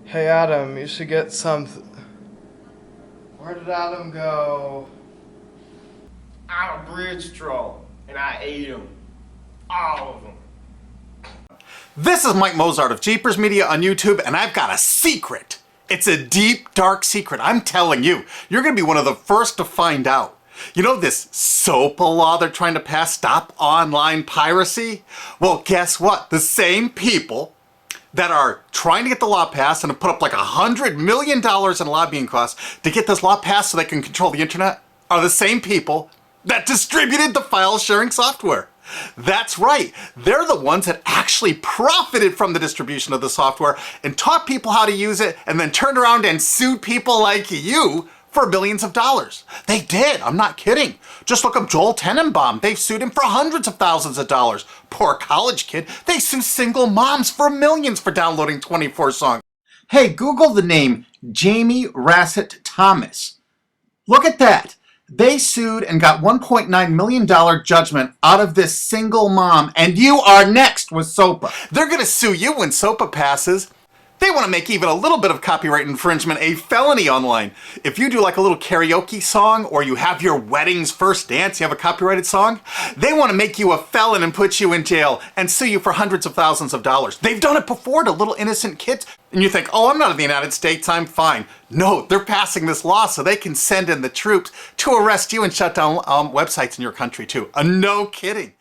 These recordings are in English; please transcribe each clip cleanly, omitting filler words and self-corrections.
Hey Adam, you should get some. Where did Adam go? I'm a bridge troll, and I ate them. All of them. This is Mike Mozart of Jeepers Media on YouTube, and I've got a secret. It's a deep, dark secret. I'm telling you, you're going to be one of the first to find out. You know this SOPA law they're trying to pass, Stop Online Piracy? Well, guess what? The same people that are trying to get the law passed and have put up like $100 million in lobbying costs to get this law passed so they can control the internet are the same people that distributed the file sharing software. That's right. They're the ones that actually profited from the distribution of the software and taught people how to use it and then turned around and sued people like you for billions of dollars. They did. I'm not kidding. Just look up Joel Tenenbaum. They've sued him for hundreds of thousands of dollars. Poor college kid. They sue single moms for millions for downloading 24 songs. Hey, Google the name Jamie Rassett Thomas. Look at that. They sued and got $1.9 million judgment out of this single mom, and you are next with SOPA. They're going to sue you when SOPA passes. They want to make even a little bit of copyright infringement a felony online. If you do like a little karaoke song, or you have your wedding's first dance, you have a copyrighted song, they want to make you a felon and put you in jail and sue you for hundreds of thousands of dollars. They've done it before to little innocent kids. And you think, oh, I'm not in the United States, I'm fine. No, they're passing this law so they can send in the troops to arrest you and shut down websites in your country too. No kidding.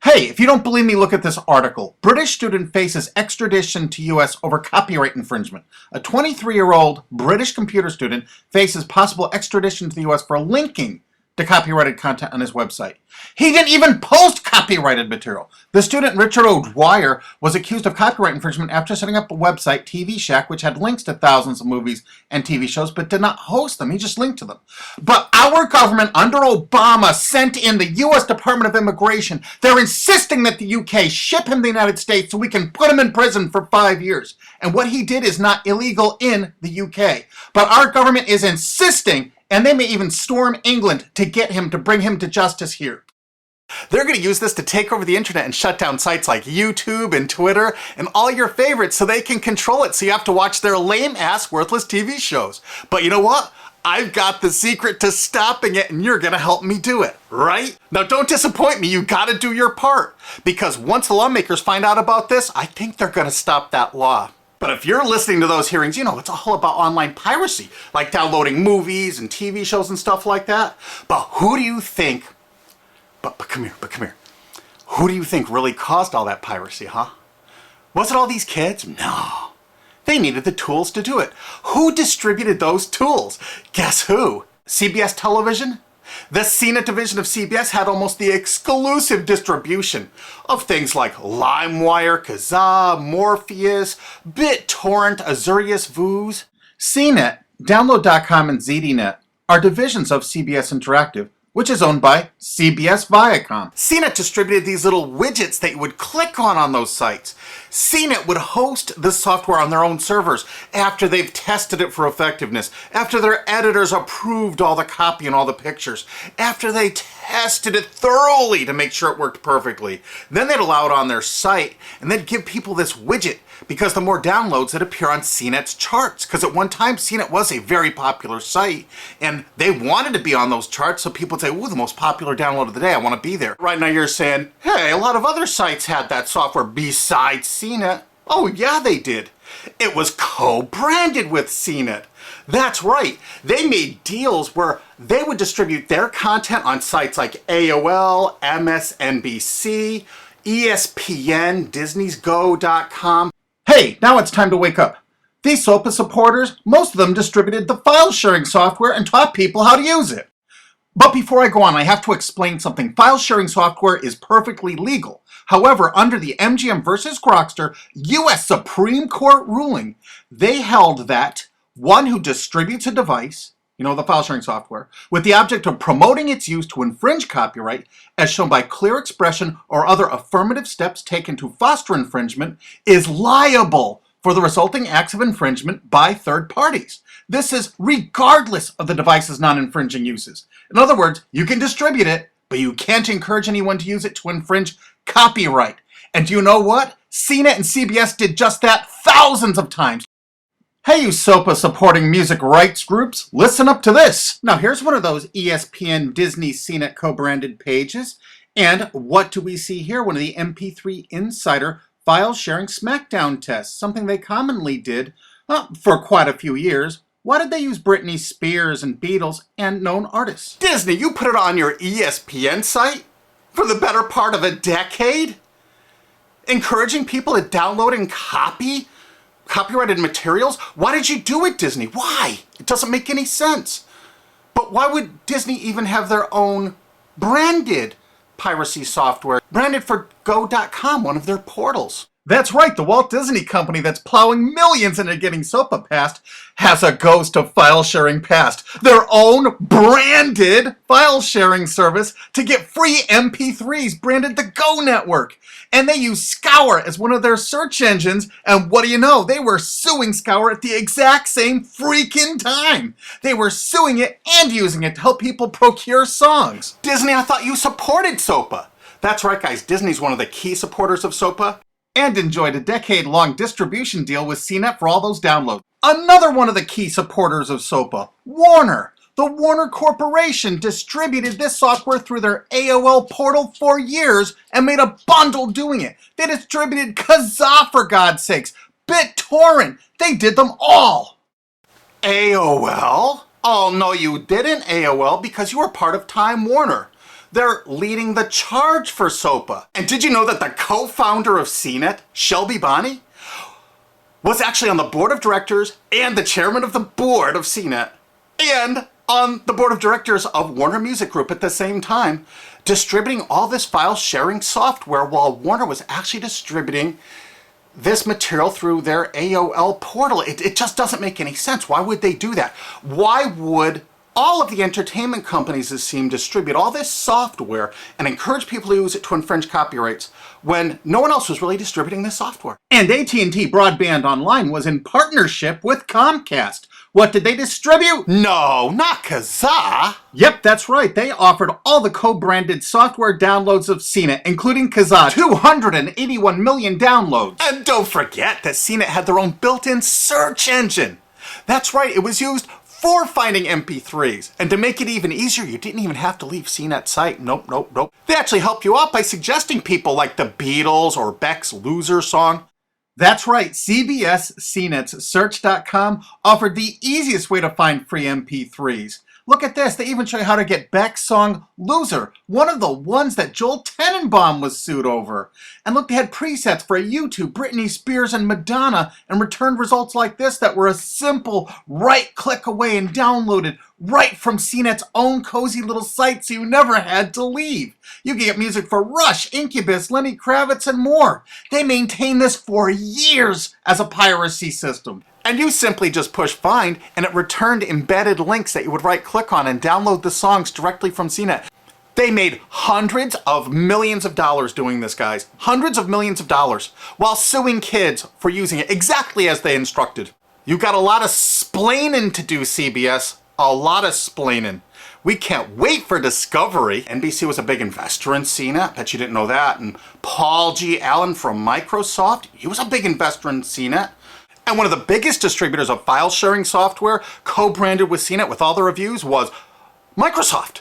Hey, if you don't believe me, look at this article. British student faces extradition to US over copyright infringement. A 23-year-old British computer student faces possible extradition to the US for linking to copyrighted content on his website. He didn't even post copyrighted material. The student, Richard O'Dwyer, was accused of copyright infringement after setting up a website, TV Shack, which had links to thousands of movies and TV shows, but did not host them. He just linked to them. But our government, under Obama, sent in the U.S. Department of Immigration. They're insisting that the UK ship him to the United States so we can put him in prison for 5 years. And what he did is not illegal in the UK. But our government is insisting, and they may even storm England to get him, to bring him to justice here. They're going to use this to take over the internet and shut down sites like YouTube and Twitter and all your favorites so they can control it, so you have to watch their lame-ass, worthless TV shows. But you know what? I've got the secret to stopping it, and you're going to help me do it, right? Now, don't disappoint me. You got to do your part. Because once the lawmakers find out about this, I think they're going to stop that law. But if you're listening to those hearings, you know, it's all about online piracy, like downloading movies and TV shows and stuff like that. But who do you think, but come here. Who do you think really caused all that piracy, huh? Was it all these kids? No. They needed the tools to do it. Who distributed those tools? Guess who? CBS Television? The CNET division of CBS had almost the exclusive distribution of things like LimeWire, Kazaa, Morpheus, BitTorrent, Azurius, Vooz. CNET, Download.com, and ZDNet are divisions of CBS Interactive, which is owned by CBS Viacom. CNET distributed these little widgets that you would click on those sites. CNET would host this software on their own servers after they've tested it for effectiveness, after their editors approved all the copy and all the pictures, after they tested it thoroughly to make sure it worked perfectly. Then they'd allow it on their site, and they'd give people this widget, because the more downloads that appear on CNET's charts. Because at one time, CNET was a very popular site, and they wanted to be on those charts, so people would say, ooh, the most popular download of the day, I want to be there. Right now you're saying, hey, a lot of other sites had that software besides CNET. Oh yeah, they did. It was co-branded with CNET. That's right. They made deals where they would distribute their content on sites like AOL, MSNBC, ESPN, Disney'sGo.com. Hey, now it's time to wake up. These SOPA supporters, most of them distributed the file sharing software and taught people how to use it. But before I go on, I have to explain something. File sharing software is perfectly legal. However, under the MGM versus Grokster US Supreme Court ruling, they held that one who distributes a device, you know, the file sharing software, with the object of promoting its use to infringe copyright, as shown by clear expression or other affirmative steps taken to foster infringement, is liable for the resulting acts of infringement by third parties. This is regardless of the device's non-infringing uses. In other words, you can distribute it, but you can't encourage anyone to use it to infringe copyright. And do you know what? CNET and CBS did just that thousands of times. Hey, you SOPA supporting music rights groups, listen up to this. Now, here's one of those ESPN Disney CNET co-branded pages. And what do we see here? One of the MP3 Insider file sharing SmackDown tests, something they commonly did for quite a few years. Why did they use Britney Spears and Beatles and known artists? Disney, you put it on your ESPN site for the better part of a decade? Encouraging people to download and copy copyrighted materials? Why did you do it, Disney? Why? It doesn't make any sense. But why would Disney even have their own branded piracy software, branded for Go.com, one of their portals? That's right, the Walt Disney Company that's plowing millions into getting SOPA passed has a ghost of file sharing past. Their own branded file sharing service to get free MP3s branded the Go Network. And they use Scour as one of their search engines, and what do you know? They were suing Scour at the exact same freaking time. They were suing it and using it to help people procure songs. Disney, I thought you supported SOPA. That's right, guys, Disney's one of the key supporters of SOPA and enjoyed a decade-long distribution deal with CNET for all those downloads. Another one of the key supporters of SOPA, Warner. The Warner Corporation distributed this software through their AOL portal for years and made a bundle doing it. They distributed Kazaa, for God's sakes, BitTorrent. They did them all. AOL? Oh, no, you didn't, AOL, because you were part of Time Warner. They're leading the charge for SOPA. And did you know that the co-founder of CNET, Shelby Bonnie, was actually on the board of directors and the chairman of the board of CNET and on the board of directors of Warner Music Group at the same time, distributing all this file sharing software while Warner was actually distributing this material through their AOL portal. It just doesn't make any sense. Why would they do that? Why would all of the entertainment companies, it seemed, distribute all this software and encourage people to use it to infringe copyrights when no one else was really distributing this software? And AT&T Broadband Online was in partnership with Comcast. What did they distribute? No, not Kazaa. Yep, that's right. They offered all the co-branded software downloads of CNET, including Kazaa, 281 million downloads. And don't forget that CNET had their own built-in search engine. That's right, it was used for finding MP3s. And to make it even easier, you didn't even have to leave CNET's site. Nope. They actually help you out by suggesting people like the Beatles or Beck's Loser song. That's right, CBS CNET's Search.com offered the easiest way to find free MP3s. Look at this, they even show you how to get Beck's song Loser, one of the ones that Joel Tenenbaum was sued over. And look, they had presets for U2, Britney Spears, and Madonna, and returned results like this that were a simple right click away and downloaded right from CNET's own cozy little site, so you never had to leave. You can get music for Rush, Incubus, Lenny Kravitz, and more. They maintained this for years as a piracy system. And you simply just push find, and it returned embedded links that you would right-click on and download the songs directly from CNET. They made hundreds of millions of dollars doing this, guys. Hundreds of millions of dollars, while suing kids for using it exactly as they instructed. You got a lot of splaining to do, CBS. A lot of splaining. We can't wait for Discovery. NBC was a big investor in CNET. Bet you didn't know that. And Paul G. Allen from Microsoft, he was a big investor in CNET. And one of the biggest distributors of file sharing software co-branded with CNET with all the reviews was Microsoft,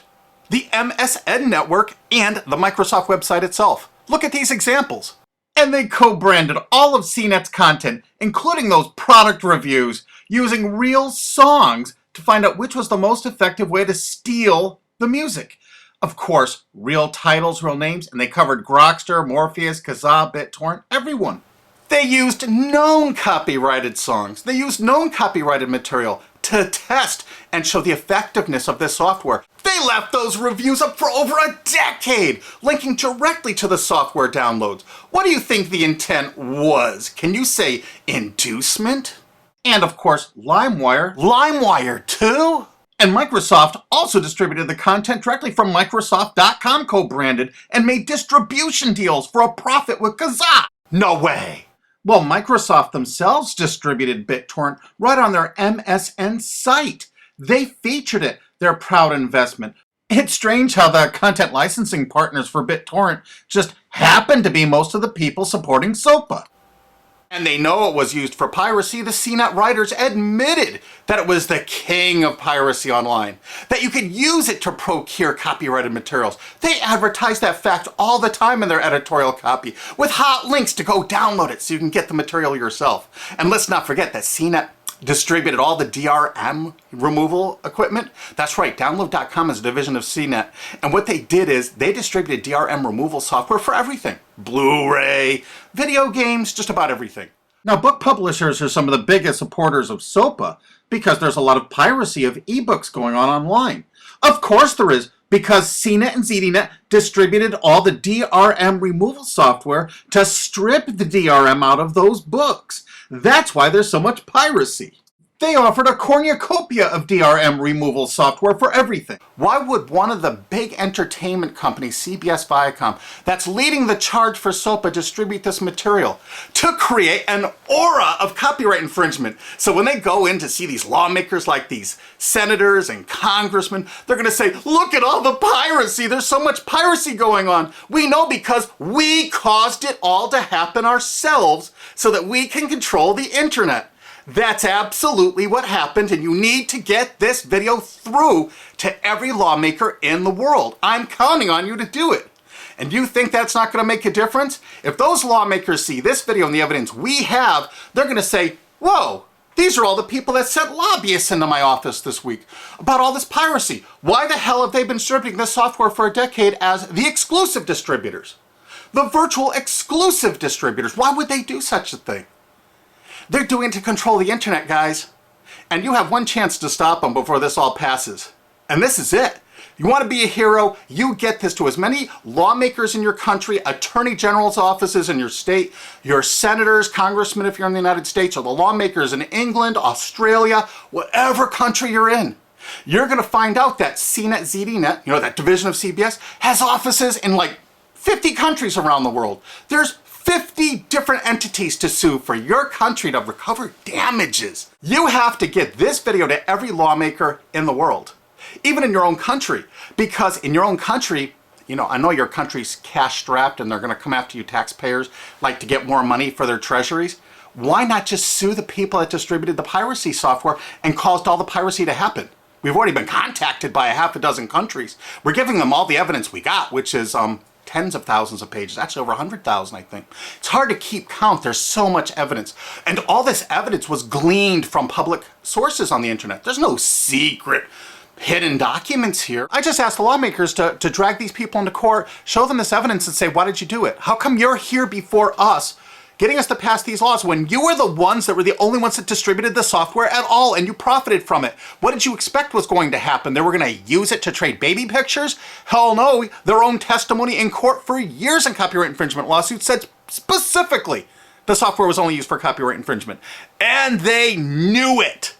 the MSN network, and the Microsoft website itself. Look at these examples. And they co-branded all of CNET's content, including those product reviews, using real songs to find out which was the most effective way to steal the music. Of course, real titles, real names, and they covered Grokster, Morpheus, Kazaa, BitTorrent, everyone. They used known copyrighted songs. They used known copyrighted material to test and show the effectiveness of this software. They left those reviews up for over a decade, linking directly to the software downloads. What do you think the intent was? Can you say inducement? And of course, LimeWire. LimeWire too? And Microsoft also distributed the content directly from Microsoft.com co-branded and made distribution deals for a profit with Kazaa. No way. Well, Microsoft themselves distributed BitTorrent right on their MSN site. They featured it, their proud investment. It's strange how the content licensing partners for BitTorrent just happen to be most of the people supporting SOPA. And they know it was used for piracy. The CNET writers admitted that it was the king of piracy online, that you could use it to procure copyrighted materials. They advertise that fact all the time in their editorial copy with hot links to go download it so you can get the material yourself. And let's not forget that CNET distributed all the DRM removal equipment. That's right, Download.com is a division of CNET. And what they did is they distributed DRM removal software for everything. Blu-ray, video games, just about everything. Now, book publishers are some of the biggest supporters of SOPA because there's a lot of piracy of ebooks going on online. Of course there is, because CNET and ZDNet distributed all the DRM removal software to strip the DRM out of those books. That's why there's so much piracy. They offered a cornucopia of DRM removal software for everything. Why would one of the big entertainment companies, CBS Viacom, that's leading the charge for SOPA, distribute this material? To create an aura of copyright infringement. So when they go in to see these lawmakers like these senators and congressmen, they're going to say, look at all the piracy. There's so much piracy going on. We know because we caused it all to happen ourselves so that we can control the internet. That's absolutely what happened, and you need to get this video through to every lawmaker in the world. I'm counting on you to do it. And you think that's not going to make a difference? If those lawmakers see this video and the evidence we have, they're going to say, whoa, these are all the people that sent lobbyists into my office this week about all this piracy. Why the hell have they been distributing this software for a decade as the exclusive distributors? The virtual exclusive distributors. Why would they do such a thing? They're doing it to control the internet, guys. And you have one chance to stop them before this all passes. And this is it. You want to be a hero? You get this to as many lawmakers in your country, attorney general's offices in your state, your senators, congressmen if you're in the United States, or the lawmakers in England, Australia, whatever country you're in. You're going to find out that CNET, ZDNet, that division of CBS, has offices in like 50 countries around the world. There's 50 different entities to sue for your country to recover damages. You have to get this video to every lawmaker in the world, even in your own country, because in your own country, I know your country's cash strapped and they're going to come after you taxpayers like to get more money for their treasuries. Why not just sue the people that distributed the piracy software and caused all the piracy to happen? We've already been contacted by a half a dozen countries. We're giving them all the evidence we got, which is tens of thousands of pages, actually over 100,000, I think. It's hard to keep count. There's so much evidence. And all this evidence was gleaned from public sources on the internet. There's no secret hidden documents here. I just asked the lawmakers to drag these people into court, show them this evidence and say, why did you do it? How come you're here before us getting us to pass these laws when you were the ones that were the only ones that distributed the software at all and you profited from it? What did you expect was going to happen? They were going to use it to trade baby pictures? Hell no. Their own testimony in court for years in copyright infringement lawsuits said specifically the software was only used for copyright infringement. And they knew it.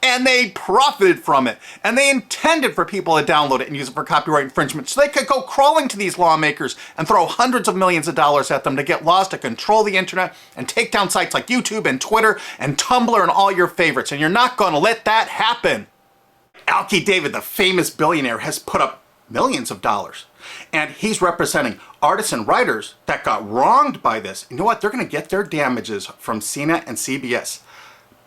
And they profited from it. And they intended for people to download it and use it for copyright infringement so they could go crawling to these lawmakers and throw hundreds of millions of dollars at them to get laws to control the internet and take down sites like YouTube and Twitter and Tumblr and all your favorites. And you're not going to let that happen. Alki David, the famous billionaire, has put up millions of dollars. And he's representing artists and writers that got wronged by this. You know what? They're going to get their damages from CNET and CBS.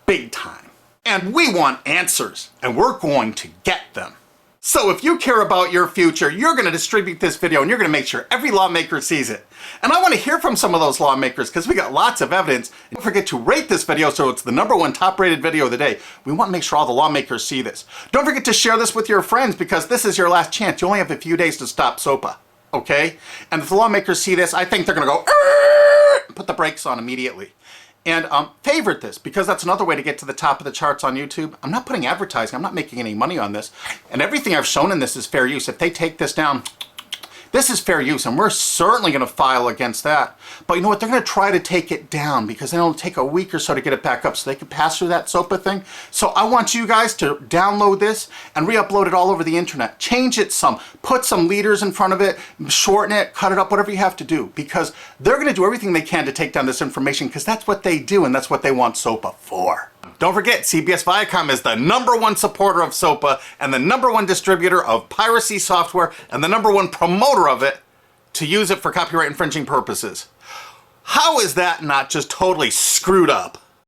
Big time. And we want answers, and we're going to get them. So if you care about your future, you're going to distribute this video and you're going to make sure every lawmaker sees it. And I want to hear from some of those lawmakers because we got lots of evidence. And don't forget to rate this video so it's the #1 top rated video of the day. We want to make sure all the lawmakers see this. Don't forget to share this with your friends because this is your last chance. You only have a few days to stop SOPA, okay? And if the lawmakers see this, I think they're going to go, put the brakes on immediately. And favorite this, because that's another way to get to the top of the charts on YouTube. I'm not putting advertising. I'm not making any money on this. And everything I've shown in this is fair use. If they take this down, this is fair use, and we're certainly going to file against that. But you know what? They're going to try to take it down because then it'll take a week or so to get it back up so they can pass through that SOPA thing. So I want you guys to download this and re-upload it all over the internet. Change it some. Put some leaders in front of it. Shorten it. Cut it up. Whatever you have to do. Because they're going to do everything they can to take down this information because that's what they do and that's what they want SOPA for. Don't forget, CBS Viacom is the #1 supporter of SOPA and the #1 distributor of piracy software and the #1 promoter of it to use it for copyright infringing purposes. How is that not just totally screwed up?